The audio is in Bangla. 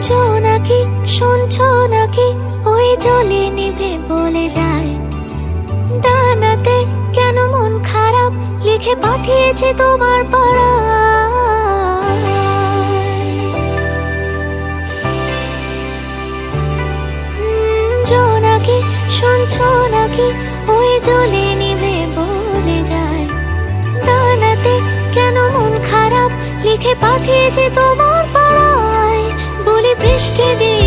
জোনাকি শুনছো নাকি, ওই জ্বলে নিভে বলে যায়। ডানাতে কেন মন খারাপ, লিখে পাঠিয়েছে তোমার পাড়া। জোনাকি শুনছো নাকি, ওই জ্বলে নিভে বলে যায়। ডানাতে কেন মন খারাপ, লিখে পাঠিয়েছে তোমার পাড়ায়। বলি বৃষ্টি দিয়ে